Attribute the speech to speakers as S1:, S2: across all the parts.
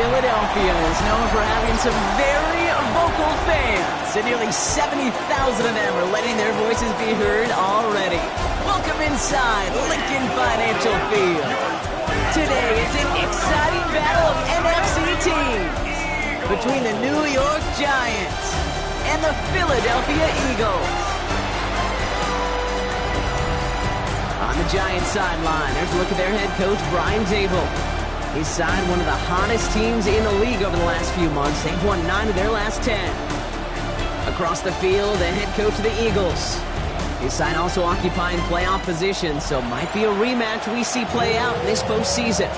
S1: Philadelphia is known for having some very vocal fans, and nearly 70,000 of them are letting their voices be heard already. Welcome inside Lincoln Financial Field. Today is an exciting battle of NFC teams between the New York Giants and the Philadelphia Eagles. On the Giants sideline, there's a look at their head coach, Brian Dable. His side, one of the hottest teams in the league over the last few months. They've won 9 of their last 10. Across the field, the head coach of the Eagles. His side also occupying playoff position, so might be a rematch we see play out in this postseason.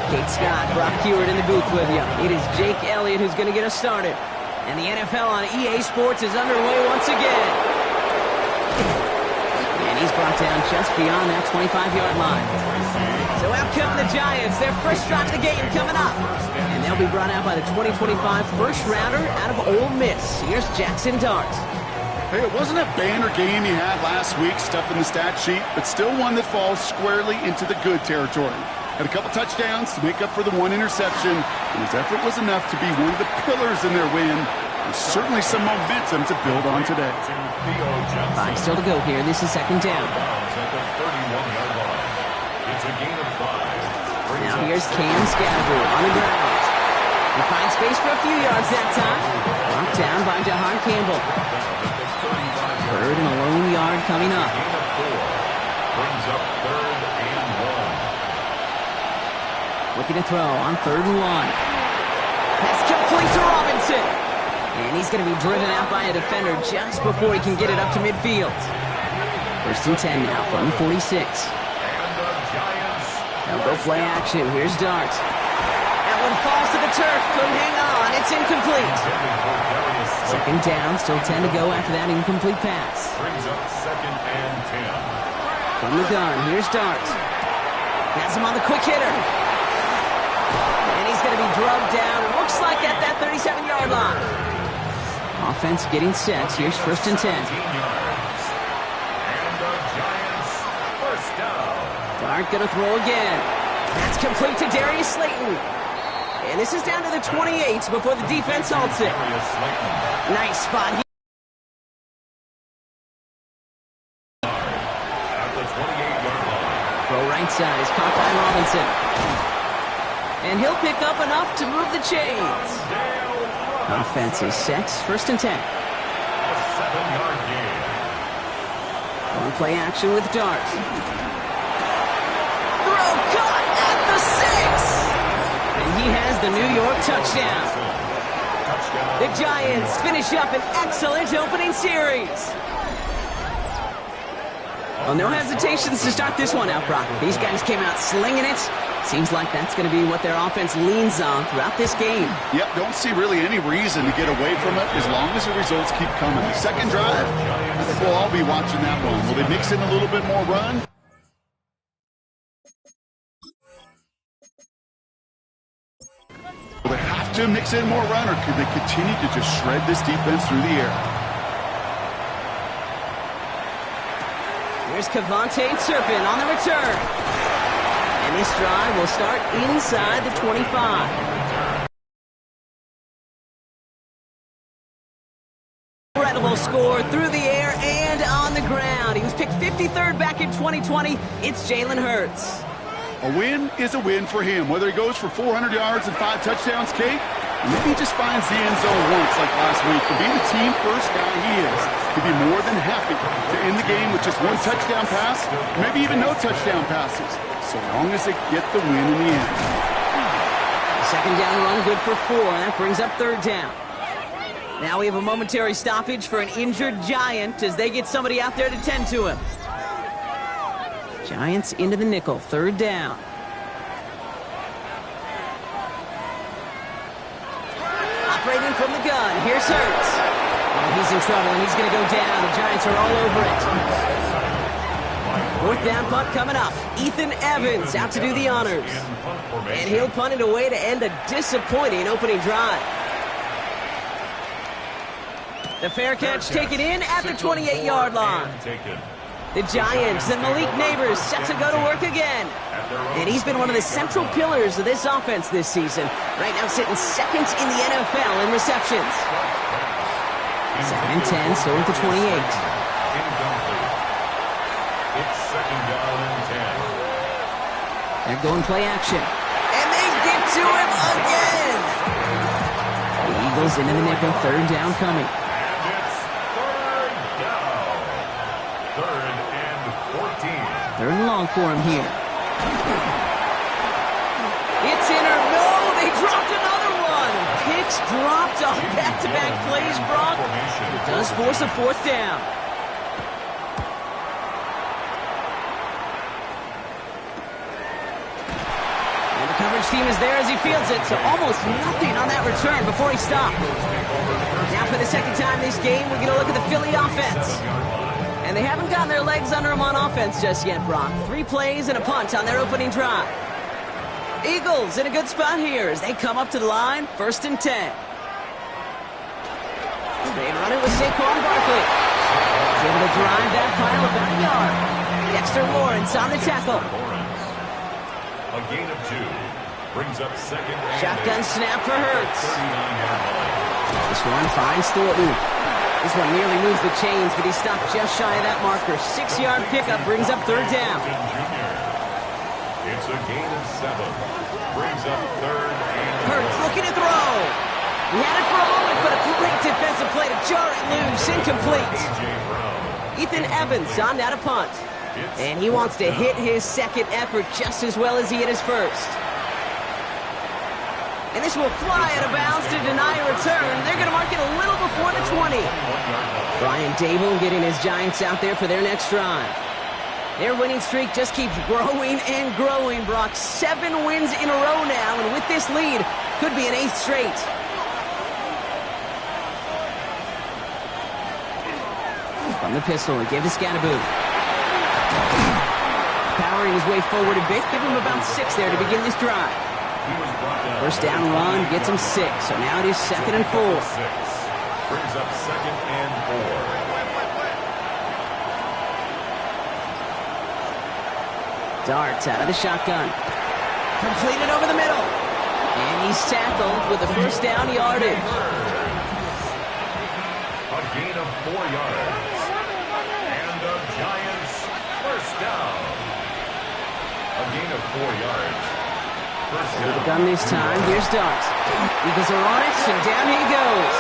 S1: Kate Scott, Brock Heward in the booth with you. It is Jake Elliott who's going to get us started. And the NFL on EA Sports is underway once again. And he's brought down just beyond that 25-yard line. So out come the Giants. Their first drive of the game coming up. And they'll be brought out by the 2025 first-rounder out of Ole Miss. Here's Jackson Dart.
S2: Hey, it wasn't a banner game he had last week, stuff in the stat sheet, but still one that falls squarely into the good territory. Had a couple touchdowns to make up for the one interception, and his effort was enough to be one of the pillars in their win. There's certainly some momentum to build on today.
S1: 5 still to go here. This is second down. Now here's Cam Scadaboo on the ground. He finds space for a few yards that time. Knocked down by Jahan Campbell. Third and a lone yard coming up.
S3: Brings up 3rd and 1.
S1: Looking to throw on 3rd and 1. Pass complete to Robinson. And he's going to be driven out by a defender just before he can get it up to midfield. 1st and 10 now from the 46. They'll go play action. Here's Dart. That one falls to the turf. Couldn't hang on. It's incomplete. 2nd down. Still 10 to go after that incomplete pass.
S3: Brings up 2nd and 10.
S1: From the gun. Here's Dart. Has him on the quick hitter. And he's going to be drugged down. Looks like at that 37-yard line. Offense getting set. Here's 1st and 10. Dart going to throw again. That's complete to Darius Slayton. And this is down to the 28 before the defense halts it. Nice spot here. Throw right side is caught by Robinson. And he'll pick up enough to move the chains. Offense is set. 1st and 10.
S3: 7-yard gain.
S1: On play action with Dart. Throw caught at the 6. And he has the New York touchdown. The Giants finish up an excellent opening series. Well, no hesitations to start this one out, Brock. These guys came out slinging it. Seems like that's going to be what their offense leans on throughout this game.
S2: Yep, don't see really any reason to get away from it as long as the results keep coming. Second drive, I think we'll all be watching that one. Will they mix in a little bit more run? Will they have to mix in more run, or could they continue to just shred this defense through the air?
S1: Here's Kavontae Turpin on the return. And this drive will start inside the 25. Incredible score through the air and on the ground. He was picked 53rd back in 2020. It's Jalen Hurts.
S2: A win is a win for him. Whether he goes for 400 yards and 5 touchdowns, Kate, maybe he just finds the end zone once like last week. To be the team first guy he is, he'd be more than happy to end the game with just 1 touchdown pass, maybe even no touchdown passes, so long as they get the win in the end.
S1: 2nd down run good for 4, and that brings up 3rd down. Now we have a momentary stoppage for an injured Giant as they get somebody out there to tend to him. Giants into the nickel, 3rd down. Operating from the gun, here's Hurts. Oh, he's in trouble, and he's going to go down. The Giants are all over it. Fourth down punt coming up. Ethan Evans out to do the honors. And he'll punt it away to end a disappointing opening drive. The fair catch taken in at the 28-yard line. The Giants and Malik Neighbors set to go to work again. And he's been one of the central pillars of this offense this season. Right now sitting second in the NFL in receptions. 2nd and 10, so at the 28.
S3: It's 2nd down and 10.
S1: They're going play action. And they get to him again. The Eagles into the nickel, 3rd down coming.
S3: And it's 3rd down. 3rd and 14.
S1: 3rd and long for him here. It's in or no, they dropped another one. Picks dropped on back-to-back plays, Brock. It does force a 4th down. Coverage team is there as he fields it, so almost nothing on that return before he stopped. Now for the second time this game, we're going to look at the Philly offense. And they haven't gotten their legs under them on offense just yet, Brock. 3 plays and a punt on their opening drive. Eagles in a good spot here as they come up to the line, 1st and 10. They run it with Saquon Barkley. He's able to drive that pile about a yard. Dexter Lawrence on the tackle.
S3: A gain of 2. Brings up 2nd and
S1: Shotgun snap for Hurts.
S3: 39-yard line.
S1: This one finds Thornton. This one nearly moves the chains, but he stopped just shy of that marker. 6-yard pickup brings up 3rd down.
S3: It's a gain of 7. Brings up 3rd and
S1: Hurts looking to throw. He had it for a moment, but a great defensive play to jar it loose. Incomplete.
S3: A.J. Brown.
S1: Ethan Evans on that a punt. And he wants to hit his second effort just as well as he hit his first. And this will fly out of bounds to deny a return. They're going to mark it a little before the 20. Brian Dable getting his Giants out there for their next drive. Their winning streak just keeps growing and growing, Brock. 7 wins in a row now, and with this lead, could be an 8th straight. From the pistol, he gave to Scatterboo. Powering his way forward a bit, give him about 6 there to begin this drive. 1st down run gets him 6, so now it is 2nd and 4.
S3: Brings up 2nd and 4.
S1: Darts out of the shotgun. Completed over the middle. And he's tackled with the 1st down yardage.
S3: A gain of 4 yards. And the Giants 1st down. A gain of 4 yards.
S1: Over the gun this time. Here's Darts. Eagles are on it, and down he goes.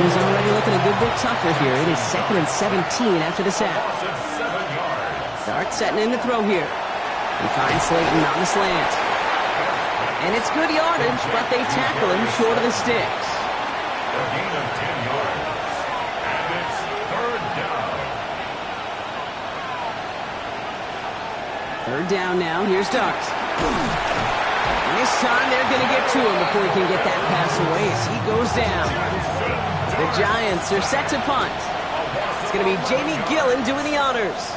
S1: He's already looking a good bit tougher here. It is 2nd and 17 after the sack.
S3: 7 yards.
S1: Darts setting in to throw here. He finds Slayton on the slant. And it's good yardage, but they tackle him short of the sticks.
S3: A gain of 10 yards. And it's 3rd down.
S1: 3rd down now. Here's Darts. And this time they're going to get to him before he can get that pass away as he goes down. The Giants are set to punt. It's going to be Jamie Gillen doing the honors.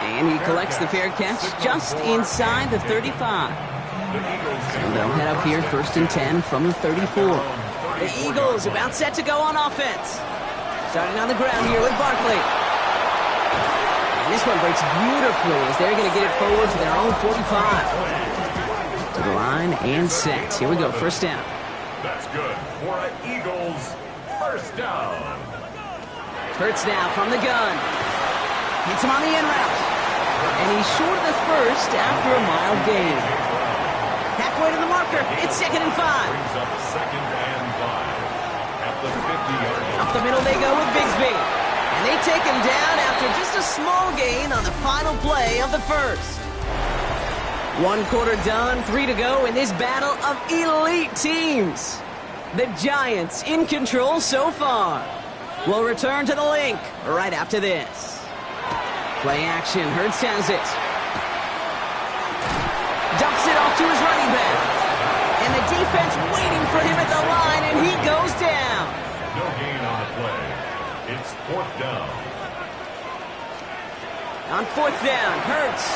S1: And he collects the fair catch just inside the 35. So they'll head up here 1st and 10 from the 34. The Eagles about set to go on offense. Starting on the ground here with Barkley. And this one breaks beautifully as they're going to get it forward to their own 45. To the line and set. Here we go, 1st down.
S3: That's good for an Eagles 1st down.
S1: Hurts now from the gun. Hits him on the in route. And he's short of the 1st after a mild gain. Halfway to the marker. It's 2nd and 5.
S3: Brings up 2nd and 5. At the 50-yard line.
S1: Up the middle they go with Bigsby. And they take him down after just a small gain on the final play of the 1st. 1 quarter done, 3 to go in this battle of elite teams. The Giants in control so far. We'll return to the link right after this. Play action, Hurts has it. Dumps it off to his running back. And the defense waiting for him at the line, and he goes down.
S3: No gain on the play. It's fourth down.
S1: On fourth down, Hurts.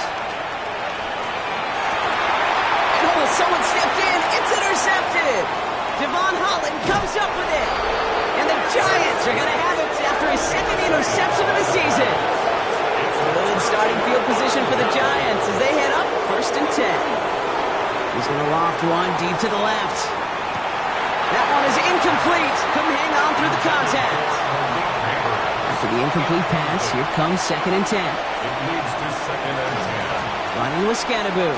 S1: Oh, someone stepped in. It's intercepted. Devon Holland comes up with it. And the Giants are going to have it after his second interception of the season. Good starting field position for the Giants as they head up first and 10. He's going to loft one deep to the left. That one is incomplete. Couldn't hang on through the contact. After the incomplete pass, here comes second and 10.
S3: It leads to second and 10.
S1: Running with Scatterboo.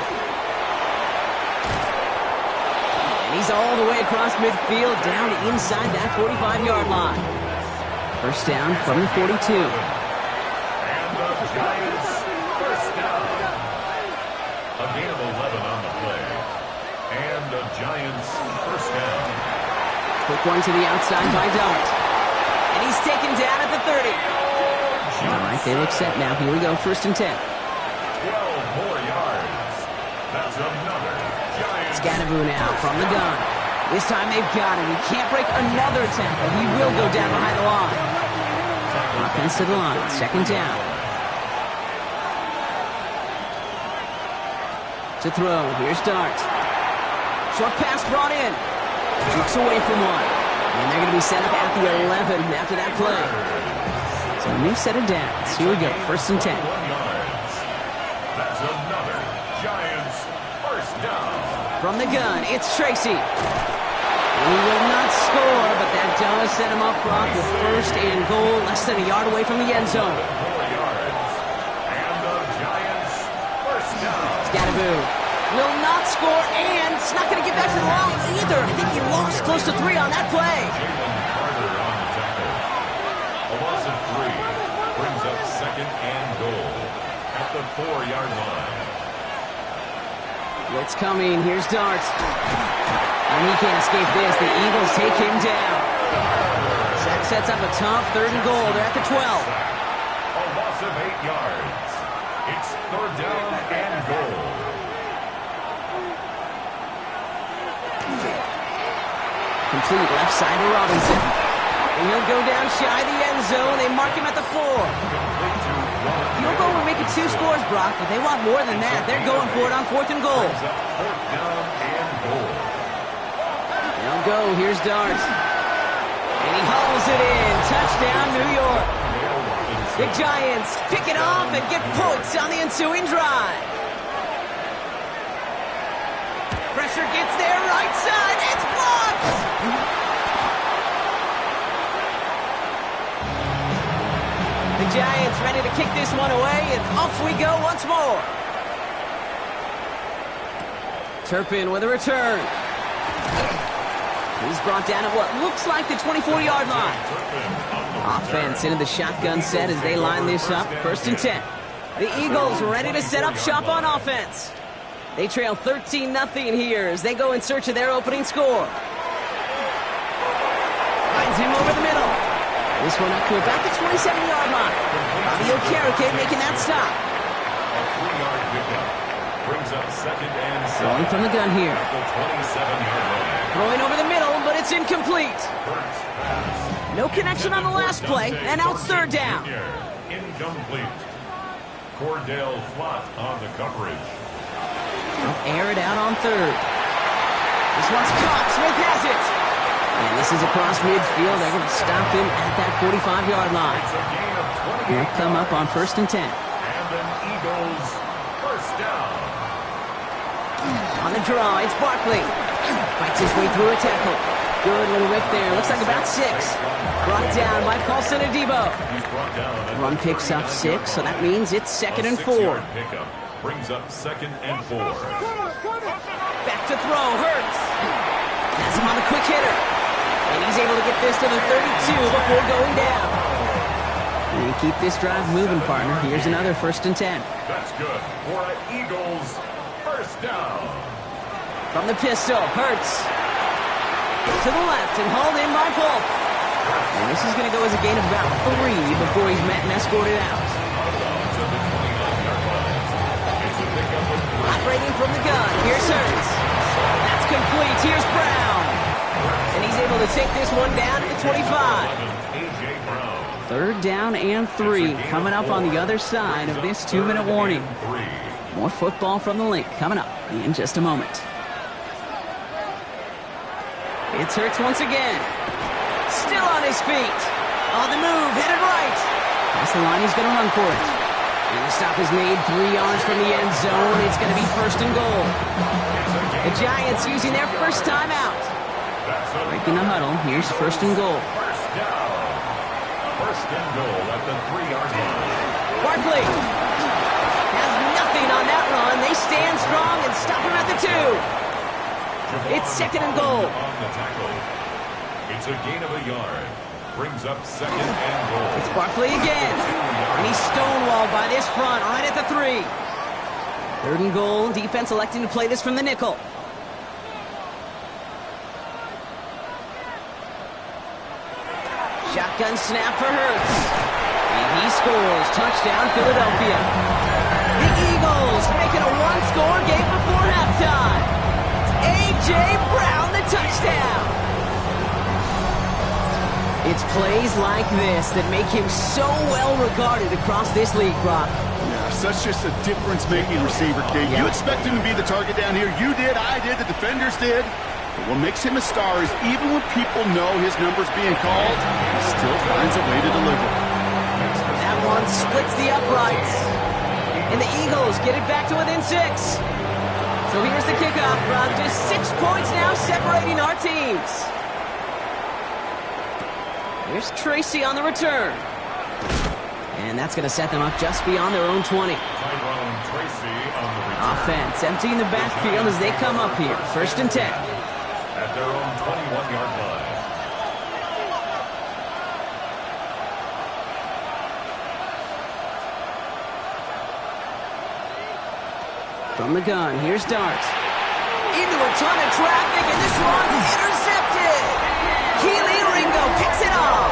S1: And he's all the way across midfield down to inside that 45-yard line. First down from the 42.
S3: And the Giants first down. A gain of 11 on the play. And the Giants first down.
S1: Quick one to the outside by Dart. And he's taken down at the 30. All right, they look set now. Here we go, first and 10.
S3: 12 more yards. That's another Giants.
S1: Scatterboo now from the gun. This time they've got him. He can't break another tackle. He will go down behind the line. Offense to the line, second down. To throw, here's Dart. Short pass brought in. Jukes away from one. And they're going to be set up at the 11 after that play. So a new set of downs. Here we go, first and 10.
S3: That's another Giants first down.
S1: From the gun, it's Tracy. He will not score, but that does set him up, Brock, with first and goal, less than a yard away from the end zone.
S3: 4 yards. And the Giants first down.
S1: Scatterboo will not score, and it's not going to get back to the line either. I think he lost close to 3 on that play.
S3: Jalen Carter on the tackle. A loss of 3 brings up second and goal at the 4-yard line.
S1: Blitz coming, here's Dart. And he can't escape this. The Eagles take him down. That sets up a tough third and goal. They're at the 12.
S3: A loss of 8 yards. It's third down and goal.
S1: Complete left side to Robinson. And he'll go down shy of the end zone. They mark him at the 4. Field goal will make it 2 scores, Brock, but they want more than that. They're going for it on fourth and goal.
S3: Fourth down and goal.
S1: They'll go. Here's Dart. And he hauls it in. Touchdown, New York. The Giants pick it off and get points on the ensuing drive. Pressure gets there, right side. It's blocked. The Giants ready to kick this one away, and off we go once more. Turpin with a return. He's brought down at what looks like the 24-yard line. Offense into the shotgun set as they line this up. First and 10. The Eagles ready to set up shop on offense. They trail 13-0 here as they go in search of their opening score. Finds him over the middle. This one up to about the 27-yard line. Bobby Okereke making that stop.
S3: A 3-yard pickup brings up second and 7.
S1: Throwing from the gun here.
S3: At the 27-yard line.
S1: Throwing over the middle, but it's incomplete.
S3: Hurts pass.
S1: No connection on the last play, and now it's third down.
S3: Incomplete. Cordell Flott on the coverage.
S1: They'll air it out on third. This one's caught. Smith has it. And this is across midfield. They're going to stop him at that 45-yard line.
S3: It's a gain of 28.
S1: He'll come up on first and 10.
S3: And an Eagles first down.
S1: On the draw, it's Barkley. Fights his way through a tackle. Good little rip there. Looks like about 6. Brought down by Paulson Adebo.
S3: He's brought down.
S1: Run picks up 6, so that means it's second and 4.
S3: 6-yard pickup brings up second and 4.
S1: Back to throw, Hurts. Has him on the quick hitter. And he's able to get this to the 32 before going down. And keep this drive moving, partner. Here's another first and 10.
S3: That's good for an Eagles first down.
S1: From the pistol, Hurts. To the left and hauled in by Polk. And this is going to go as a gain of about 3 before he's met and escorted out. Operating from the gun, here's Hurts. That's complete, here's Brown. And he's able to take this one down at the 25.
S3: A.J. Brown.
S1: 3rd down and 3 coming up on the other side of this 2-minute warning. More football from the Link coming up in just a moment. It's Hurts once again. Still on his feet. On the move, headed right. Past the line, he's going to run for it. And the stop is made 3 yards from the end zone. It's going to be 1st and goal. The Giants using their first time out. Breaking the huddle. Here's 1st and goal.
S3: First and goal at the 3-yard line.
S1: Barkley has nothing on that run. They stand strong and stop him at the 2. It's 2nd and goal.
S3: On the tackle. It's a gain of a yard. Brings up 2nd and goal.
S1: It's Barkley again. And he's stonewalled by this front right at the 3. 3rd and goal. Defense electing to play this from the nickel. Shotgun snap for Hurts. And he scores. Touchdown, Philadelphia. The Eagles making a 1-score game before halftime. A.J. Brown, the touchdown. It's plays like this that make him so well regarded across this league, Brock.
S2: Yeah, such just a difference-making receiver, Kate. You expect him to be the target down here. You did, I did, the defenders did. But what makes him a star is even when people know his number's being called, he still finds a way to deliver.
S1: That one splits the uprights. And the Eagles get it back to within 6. So here's the kickoff, Brock. Just 6 points now separating our teams. Here's Tracy on the return. And that's going to set them up just beyond their own 20. Offense emptying the backfield as they come up here. 1st and 10.
S3: At their own 21-yard line.
S1: From the gun, here's Dart. Into a ton of traffic, and this one's intercepted. Keely Ringo picks it off.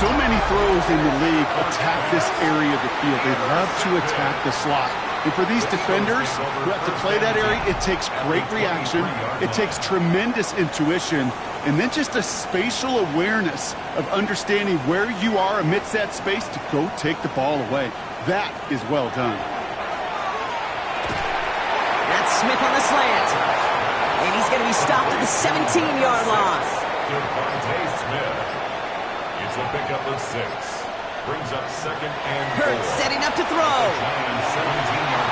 S2: So many throws in the league attack this area of the field. They love to attack the slot. And for these defenders who have to play that area, it takes great reaction. It takes tremendous intuition. And then just a spatial awareness of understanding where you are amidst that space to go take the ball away. That is well done.
S1: That's Smith on the slant. And he's going to be stopped at the 17-yard line.
S3: Devontae Smith. It's a pickup of 6. Brings up 2nd and 4.
S1: Hurts setting up to throw.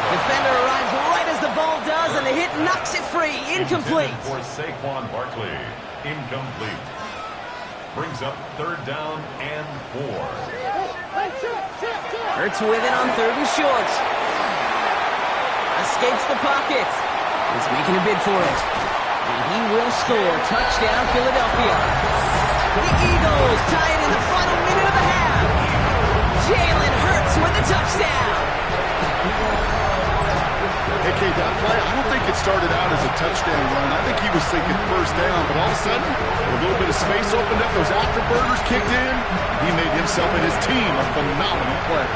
S1: Defender arrives right as the ball does, and the hit knocks it free. Incomplete.
S3: For Saquon Barkley. Incomplete. Brings up 3rd down and 4.
S1: Hurts with it on 3rd and short. Escapes the pocket. He's making a bid for it. And he will score. Touchdown, Philadelphia. The Eagles tie it in the final minute of the half. Jalen Hurts with the touchdown.
S2: Hey, Kate, that play, I don't think it started out as a touchdown run. I think he was thinking 1st down, but all of a sudden, a little bit of space opened up, those afterburners kicked in. He made himself and his team a phenomenal play.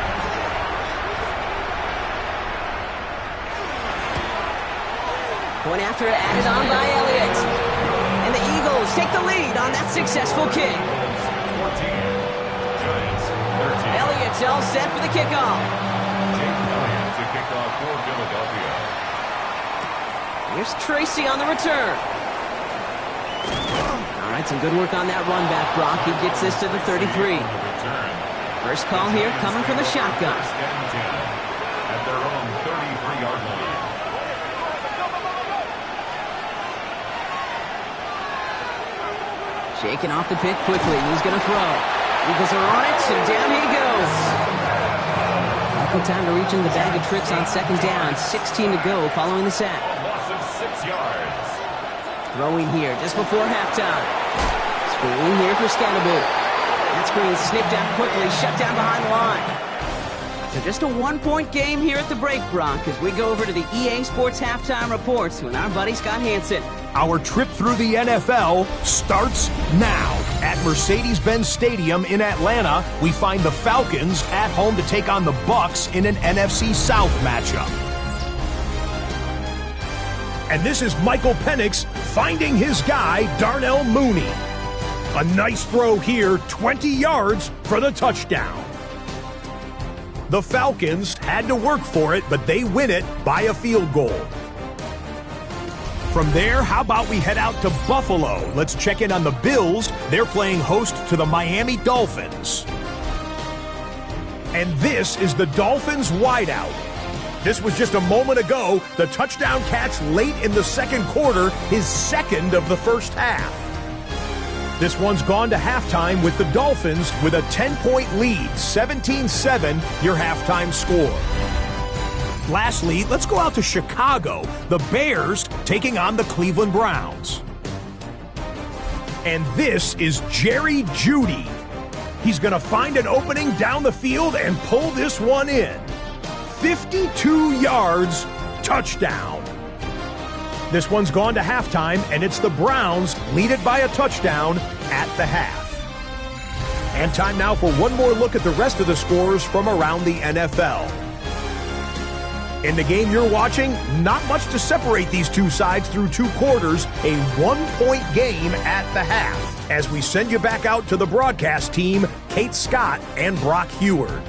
S1: Point after added on by Elliott. And the Eagles take the lead on that successful kick.
S3: 14. Giants 13.
S1: Elliott's all set for the kickoff.
S3: Jake Elliott to kick off for Philadelphia.
S1: Here's Tracy on the return. All right, some good work on that run back, Brock. He gets this to the 33. First call here coming from the shotgun.
S3: At their own 33-yard line.
S1: Shaking off the pick quickly. He's going to throw. Eagles are on it, and down he goes. Good time to reach in the bag of tricks on 2nd down. 16 to go following the sack.
S3: Loss of 6 yards.
S1: Throwing here just before halftime. Screen here for Scannaboo. That screen snipped out quickly, shut down behind the line. So just a 1-point game here at the break, Brock, as we go over to the EA Sports Halftime Reports with our buddy Scott Hansen.
S4: Our trip through the NFL starts now. At Mercedes-Benz Stadium in Atlanta, we find the Falcons at home to take on the Bucs in an NFC South matchup. And this is Michael Penix finding his guy, Darnell Mooney. A nice throw here, 20 yards for the touchdown. The Falcons had to work for it, but they win it by a field goal. From there, how about we head out to Buffalo? Let's check in on the Bills. They're playing host to the Miami Dolphins. And this is the Dolphins wideout. This was just a moment ago, the touchdown catch late in the second quarter, his second of the first half. This one's gone to halftime with the Dolphins with a 10-point lead, 17-7, your halftime score. Lastly, let's go out to Chicago. The Bears taking on the Cleveland Browns. And this is Jerry Jeudy. He's going to find an opening down the field and pull this one in. 52 yards, touchdown. This one's gone to halftime, and it's the Browns lead it by a touchdown at the half. And time now for one more look at the rest of the scores from around the NFL. In the game you're watching, not much to separate these two sides through two quarters, a one-point game at the half. As we send you back out to the broadcast team, Kate Scott and Brock Heward.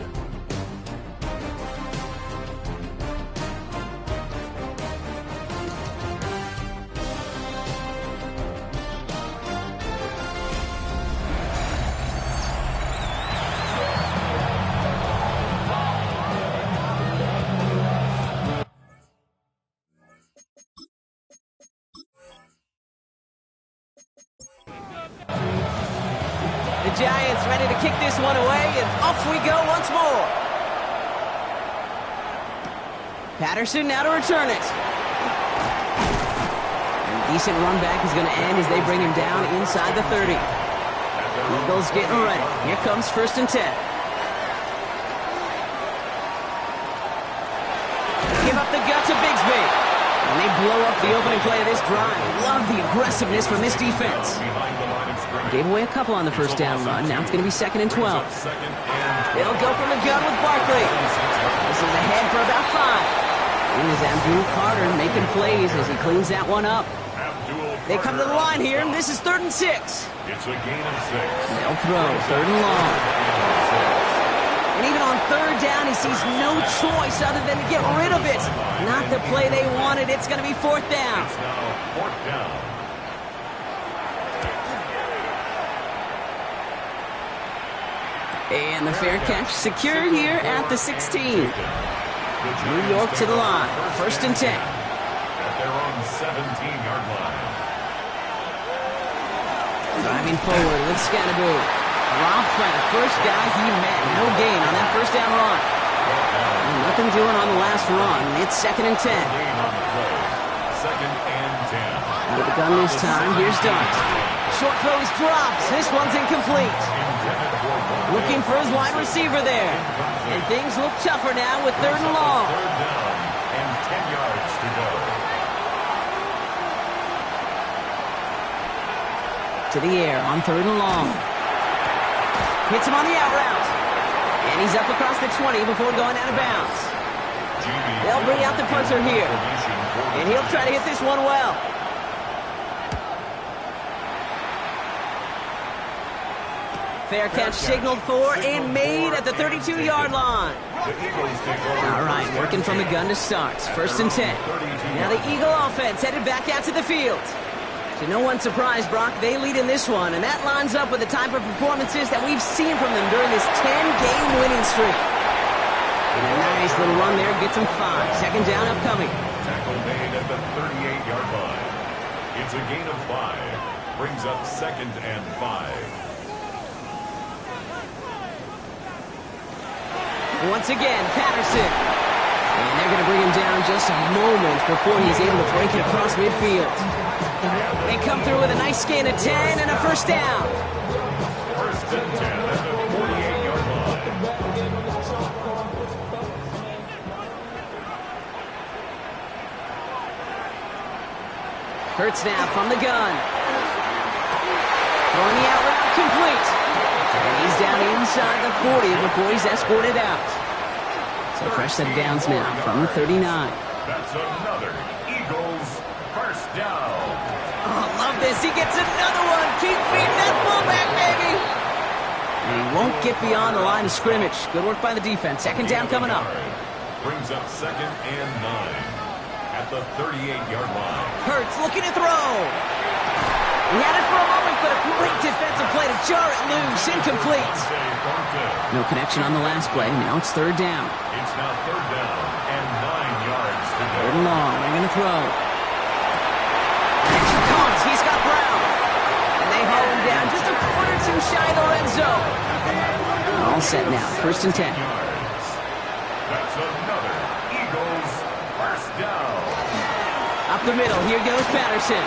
S1: The Giants ready to kick this one away, and off we go once more. Patterson now to return it. And decent run back is going to end as they bring him down inside the 30. Eagles getting ready. Here comes 1st and 10. Give up the gut to Bigsby. And they blow up the opening play of this drive. Love the aggressiveness from this defense. Gave away a couple on the first down run. Now it's going to be 2nd and 12. They'll go from the gun with Barkley. This is ahead for about 5. Here's Abdul Carter making plays as he cleans that one up. They come to the line here, and this is 3rd and 6.
S3: It's a gain of 6.
S1: They'll throw 3rd and long. And even on 3rd down, he sees no choice other than to get rid of it. Not the play they wanted. It's going to be 4th down.
S3: It's now 4th down.
S1: And the fair catch secure here at the 16. New York to the line. 1st and 10.
S3: At their own 17-yard line.
S1: Driving forward with Scannaboo. Dropped by the first guy he met. No gain on that first down run. And nothing doing on the last run. It's 2nd and 10.
S3: Gain on the play. 2nd and 10.
S1: With the gun this time, here's Dart. Short throw is dropped. This one's incomplete. Looking for his wide receiver there. And things look tougher now with 3rd and long.
S3: 3rd down and 10 yards to go.
S1: To the air on 3rd and long. Hits him on the out route. And he's up across the 20 before going out of bounds. They'll bring out the punter here. And he'll try to hit this one well. Fair catch signaled for and made at the 32-yard line. All right, working from the gun to start. 1st and 10. Now the Eagle offense headed back out to the field. To no one's surprise, Brock, they lead in this one, and that lines up with the type of performances that we've seen from them during this 10-game winning streak. And a nice little run there gets them 5. 2nd down upcoming.
S3: Tackle made at the 38-yard line. It's a gain of 5. Brings up 2nd and 5.
S1: Once again, Patterson. And they're going to bring him down just a moment before he's able to break it across midfield. They come through with a nice gain of 10 and a 1st down.
S3: 1st and 10 at the 48-yard line.
S1: Hurts now from the gun. Throwing the out route complete. And he's down inside the 40 before he's escorted out. So fresh set of downs now from the 39.
S3: That's another Eagles 1st down.
S1: Oh, love this. He gets another one. Keep feeding that fullback get beyond the line of scrimmage. Good work by the defense. Second down coming up.
S3: Brings up 2nd and 9 at the 38-yard line.
S1: Hurts looking to throw. He had it for a moment, but a great defensive play to jar it loose. Incomplete. No connection on the last play. Now it's third down.
S3: It's now 3rd down and 9 yards to go.
S1: Third and long. They're going to throw. Catch comes. He's got Brown. And they haul him down just a foot or two shy of the red zone. All set now. 1st and 10.
S3: That's another Eagles first down.
S1: Up the middle. Here goes Patterson.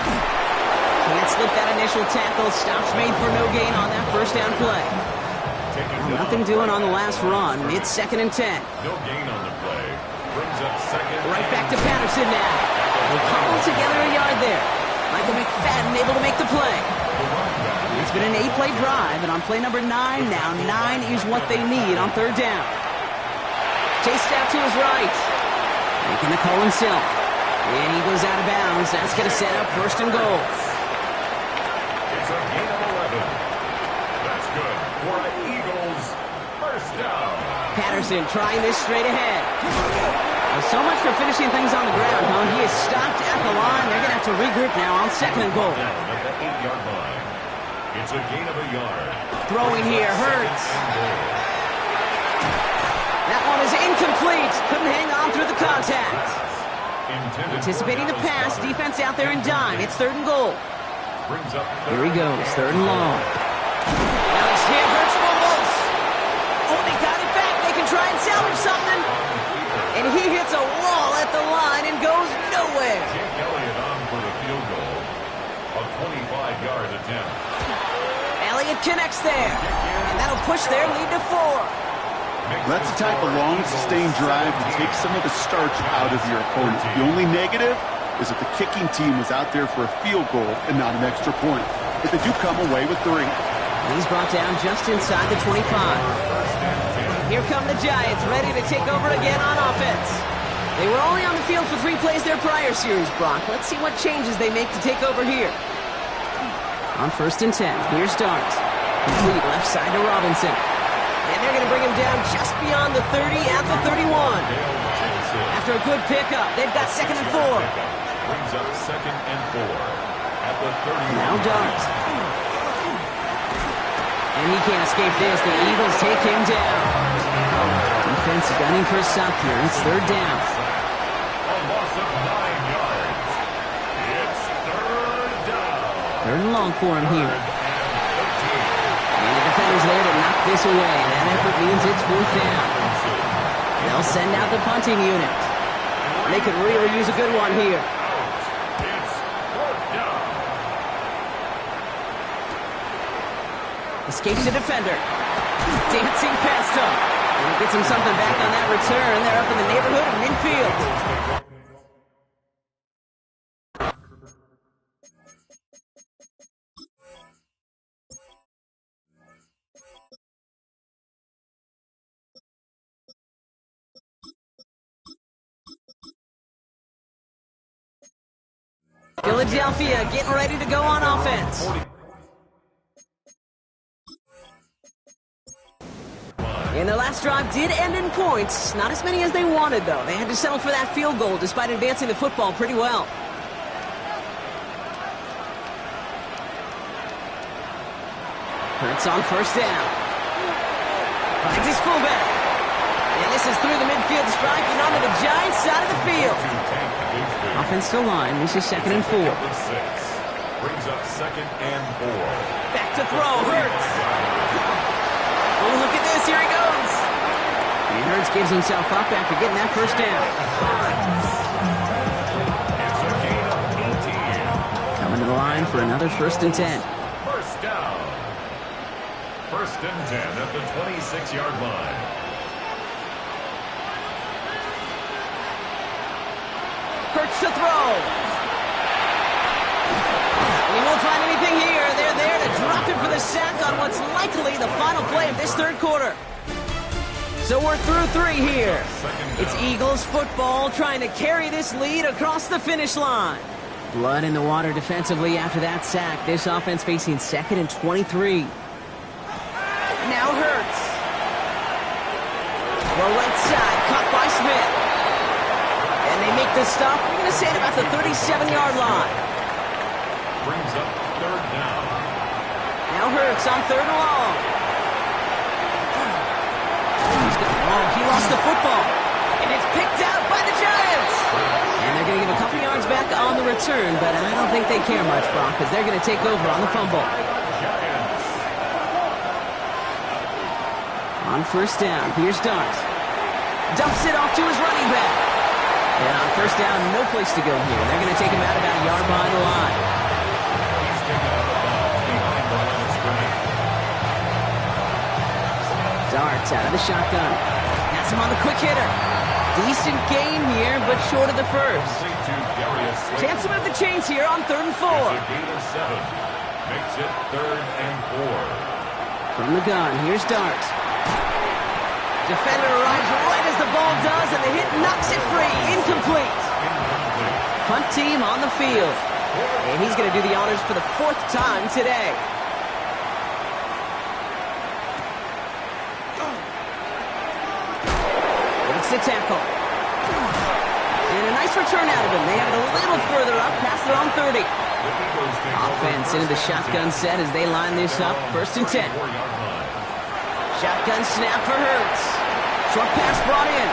S1: Can't slip that initial tackle. Stops made for no gain on that first down play. Well, nothing doing on the last run. It's 2nd and 10.
S3: No gain on the play. Brings up 2nd.
S1: Right back to Patterson now. They cobble together a yard there. Michael McFadden able to make the play. It's been an 8-play drive, and on play number 9 now, 9 is what they need on 3rd down. Chased out to his right. Making the call himself. And he goes out of bounds. That's going to set up 1st and goal.
S3: It's a gain of 11. That's good for the Eagles. First down.
S1: Patterson trying this straight ahead. Well, so much for finishing things on the ground, huh? He is stopped at the line. They're going to have to regroup now on 2nd and goal.
S3: Down at the 8-yard line. It's a gain of a yard.
S1: Throwing here, Hurts. That one is incomplete. Couldn't hang on through the contact. Anticipating the pass, defense out there in dime. It's 3rd and goal.
S3: Brings up
S1: Here he goes, 3rd and long. Now he's hit, Hurts fumbles. Oh, they got it back. They can try and salvage something. And he hits a wall at the line and goes nowhere.
S3: Jake Elliott on for the field goal. A 25-yard attempt.
S1: Elliott connects there. And that'll push their lead to 4.
S2: That's the type of long, sustained drive that takes some of the starch out of your opponent. The only negative is that the kicking team was out there for a field goal and not an extra point. But they do come away with 3.
S1: He's brought down just inside the 25. Here come the Giants, ready to take over again on offense. They were only on the field for 3 plays their prior series, Brock. Let's see what changes they make to take over here. On 1st and 10, here's Starks. Complete left side to Robinson. And they're going to bring him down just beyond the 30 at the 31. After a good pickup, they've got 2nd and 4.
S3: Brings up 2nd and 4 at the 31.
S1: Now Darts. And he can't escape this. The Eagles take him down. Defense gunning for a stop here. It's 3rd down.
S3: A loss of 9 yards. It's 3rd down.
S1: 3rd and long for him here. And the defender's there to knock this away. That effort means it's 4th down. They'll send out the punting unit. They could really use a good one here.
S3: It's 4th down.
S1: Escapes the defender. Dancing past him. And he gets him something back on that return. They're up in the neighborhood of midfield. Philadelphia getting ready to go on offense. And their last drive did end in points. Not as many as they wanted, though. They had to settle for that field goal despite advancing the football pretty well. Hurts on 1st down. Finds his fullback. And this is through the midfield stripe and onto the Giants side of the field. Offensive line. This is 2nd and 4.
S3: Brings up 2nd and 4.
S1: Back to throw. Hurts. Oh, look at this. Here he goes. And Hurts gives himself up after getting that 1st down.
S3: It's a gain of 18.
S1: Coming to the line for another 1st and 10.
S3: 1st down. 1st and 10 at the 26-yard line.
S1: Hurts to throw. And he won't find anything here. They're there to drop him for the sack on what's likely the final play of this 3rd quarter. So we're through 3 here. It's Eagles football trying to carry this lead across the finish line. Blood in the water defensively after that sack. This offense facing 2nd and 23. Now Now Hurts. Well, right side, caught by Smith. And they make the stop. We're going to say at about the 37-yard line.
S3: Brings up third down.
S1: Now Hurts on third and long. Oh, he lost the football. And it's picked out by the Giants. And they're going to give a couple yards back on the return, but I don't think they care much, Brock, because they're going to take over on the fumble. On first down, here's Dart. Dumps it off to his running back. And on first down, no place to go here. They're going to take him out about a yard behind the line.
S3: He's taken out of bounds behind the line of scrimmage.
S1: Dart out of the shotgun. Has him on the quick hitter. Decent gain here, but short of the first. Chance to move the chains here on third and 4.
S3: It's a gain of 7. Makes it third and 4.
S1: From the gun, here's Dart. Defender arrives right as the ball does, and the hit knocks it free. Incomplete. Punt team on the field. And he's going to do the honors for the 4th time today. Makes the tackle. And a nice return out of him. They have it a little further up past their own 30. Offense into the shotgun set as they line this up. 1st and 10. Shotgun snap for Hurts. Short pass brought in.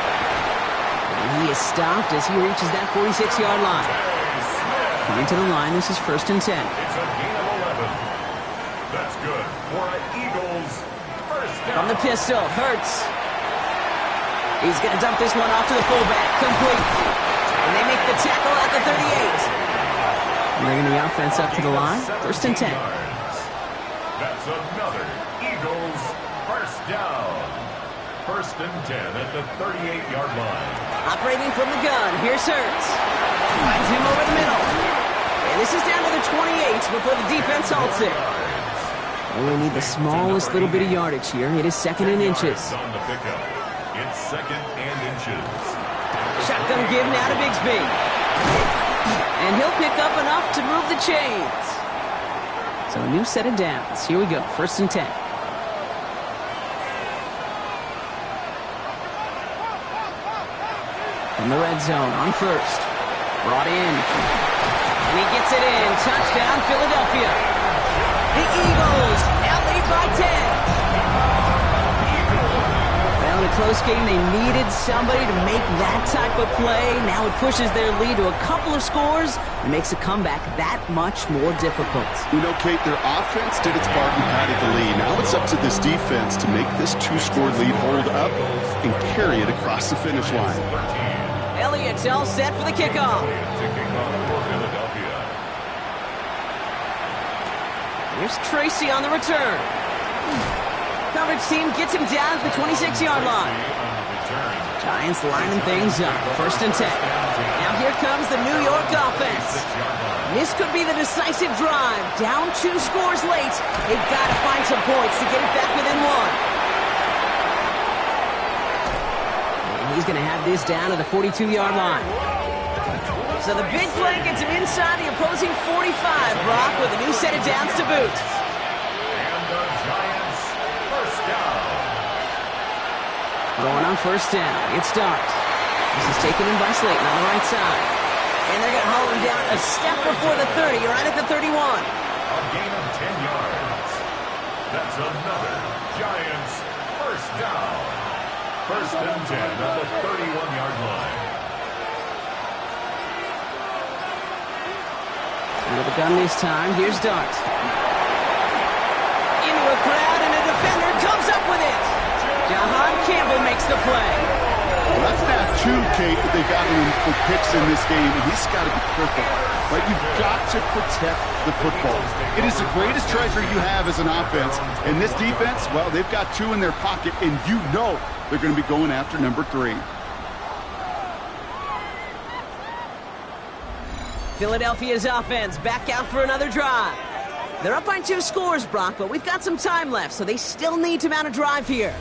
S1: And he is stopped as he reaches that 46-yard line. Coming to the line, this is 1st and 10.
S3: It's a gain of 11. That's good for an Eagles first down.
S1: From the pistol, Hurts. He's going to dump this one off to the fullback. Complete. And they make the tackle at the 38. Bringing the offense up to the line. 1st and 10.
S3: That's another Eagles first down. 1st and 10 at the 38-yard line.
S1: Operating from the gun, here's Hurts. Finds him over the middle. And this is down to the 28 before the defense halts it. Only need the smallest little bit of yardage here. It is 2nd and inches.
S3: On the pickup. It's 2nd and inches.
S1: Shotgun give now to Bigsby. And he'll pick up enough to move the chains. So a new set of downs. Here we go, 1st and 10. From the red zone on first. Brought in. And he gets it in. Touchdown, Philadelphia. The Eagles now lead by 10. Well, in a close game, they needed somebody to make that type of play. Now it pushes their lead to a couple of scores and makes a comeback that much more difficult.
S2: You know, Kate, their offense did its part and padded the lead. Now it's up to this defense to make this 2-score lead hold up and carry it across the finish line.
S1: Elliott's all set for the kickoff. Here's Tracy on the return. Coverage team gets him down at the 26-yard line. Giants lining things up. 1st and 10. Now here comes the New York offense. This could be the decisive drive. Down 2 scores late. They've got to find some points to get it back within 1. He's going to have this down to the 42-yard line. So the big play gets him inside the opposing 45, Brock, with a new set of downs to boot.
S3: And the Giants first down.
S1: Going on 1st down, it's Dart. This is taken in by Slayton on the right side. And they're going to haul him down a step before the 30, right at the 31.
S3: A gain of 10 yards. That's another Giants first down. 1st and 10 at the 31-yard line.
S1: Out of the gun this time, here's Dart. Into a crowd, and a defender comes up with it. Jahan Campbell makes the play.
S2: Well, that's not 2, Kate, that they got him for picks in this game, and he's got to be careful. Right? You've got to protect the football. It is the greatest treasure you have as an offense. And this defense, well, they've got 2 in their pocket, and you know they're going to be going after number 3.
S1: Philadelphia's offense back out for another drive. They're up by 2 scores, Brock, but we've got some time left, so they still need to mount a drive here.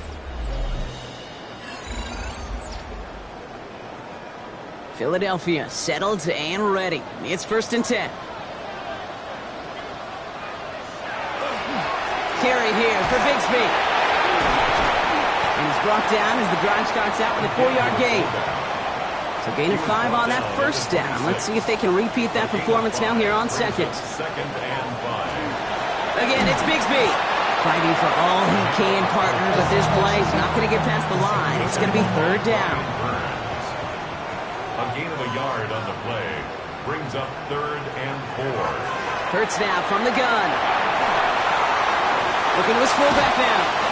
S1: Philadelphia settled and ready. It's 1st and 10. Carry here for Bigsby. brought down as the drive starts out with a 4-yard gain. So gain of 5 on that first down. Let's see if they can repeat that performance now here on second.
S3: Second and 5.
S1: Again, it's Bigsby. Fighting for all he can, partner, but this play is not going to get past the line. It's going to be third down.
S3: A gain of a yard on the play brings up third and 4.
S1: Hurts now from the gun. Looking to his fullback now.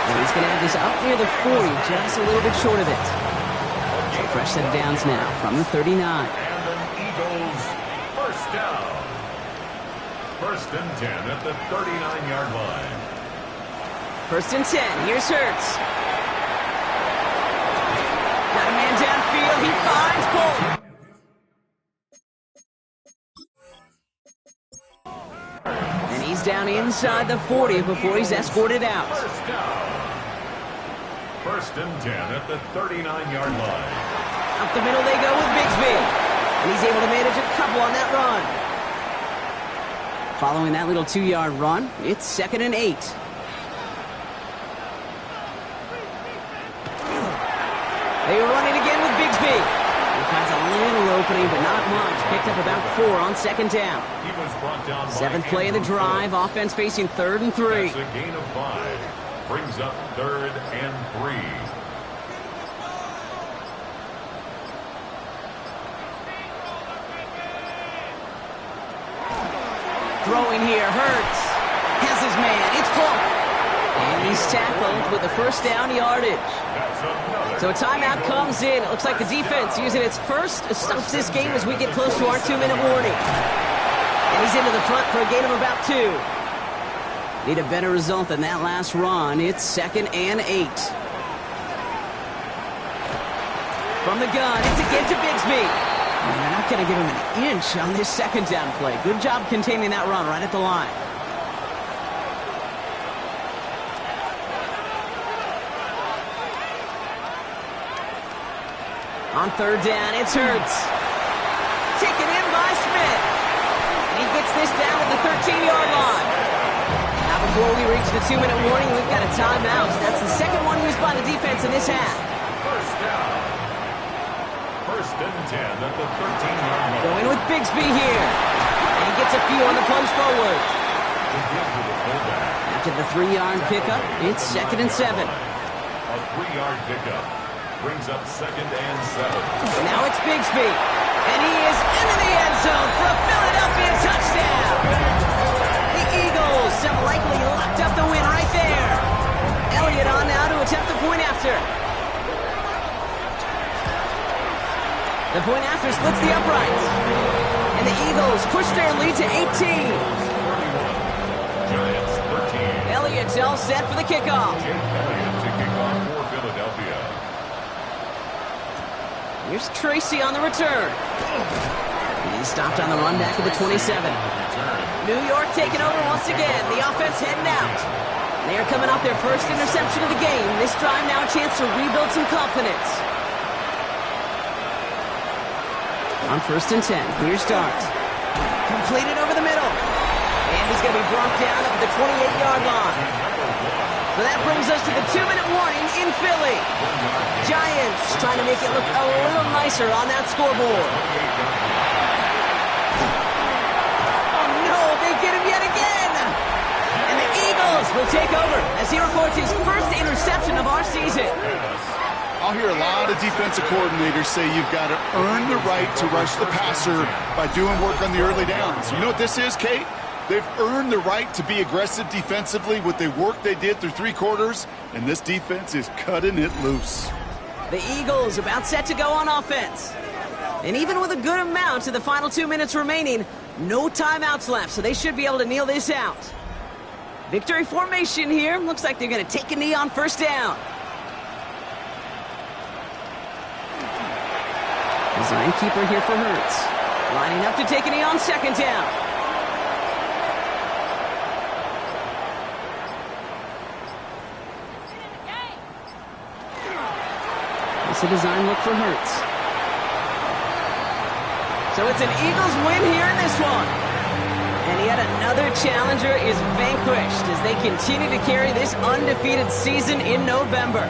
S1: And he's going to have this up near the 40, just a little bit short of it. So fresh set of downs now from the 39.
S3: And an Eagles first down. First and 10 at the 39-yard line.
S1: First and 10. Here's Hurts. Got a man downfield. He finds Bolton. And he's down inside the 40 before he's escorted out.
S3: First down. First and 10 at the 39-yard line.
S1: Up the middle they go with Bigsby. And he's able to manage a couple on that run. Following that little 2-yard run, it's second and 8. They run it again with Bigsby. He finds a little opening, but not much. Picked up about 4 on second down.
S3: He was brought down by
S1: 7th play of the drive. Offense facing third and 3.
S3: That's a gain of 5. Brings up third and 3.
S1: Throwing here, Hurts. Has his man, it's Polk. And he's tackled with the first down yardage. So a timeout comes in. It looks like the defense using its first stops this game as we get close to our 2-minute warning. And he's into the front for a gain of about 2. Need a better result than that last run. It's second and 8. From the gun, it's again to Bigsby. And they're not going to give him an inch on this second down play. Good job containing that run right at the line. On third down, it's Hurts. Taken in by Smith. And he gets this down at the 13-yard line. Now before we reach the 2-minute warning, we've got a timeout. That's the second one used by the defense in this half.
S3: First down. First and 10 at the 13-yard line.
S1: Going with Bigsby here. And he gets a few on the plunge forward. After the 3-yard pickup, it's second and 7.
S3: A 3-yard pickup brings up second and 7.
S1: Now it's Bigsby. And he is into the end zone for a Philadelphia touchdown. The Eagles have likely locked up the win right there. Elliott on now to attempt the point after. The point after splits the uprights. And the Eagles push their lead to 18.
S3: 31. Giants 13.
S1: Elliott's all set for the kickoff.
S3: Jake Elliott to kick off for Philadelphia.
S1: Here's Tracy on the return. He's stopped on the run back at the 27. New York taking over once again. The offense heading out. They are coming off their first interception of the game. This drive now a chance to rebuild some confidence. On first and 10, here's Dart. Completed over the middle. And he's going to be brought down at the 28-yard line. So that brings us to the 2-minute warning in Philly. Giants trying to make it look a little nicer on that scoreboard. Oh no, they get him yet again. And the Eagles will take over as he records his first interception of our season.
S2: I'll hear a lot of defensive coordinators say you've got to earn the right to rush the passer by doing work on the early downs. You know what this is, Kate? They've earned the right to be aggressive defensively with the work they did through 3 quarters, and this defense is cutting it loose.
S1: The Eagles about set to go on offense. And even with a good amount to the final 2 minutes remaining, no timeouts left, so they should be able to kneel this out. Victory formation here. Looks like they're going to take a knee on first down. Design keeper here for Hurts. Lining up to take a knee on second down. It's a design look for Hurts. So it's an Eagles win here in this one. And yet another challenger is vanquished as they continue to carry this undefeated season in November.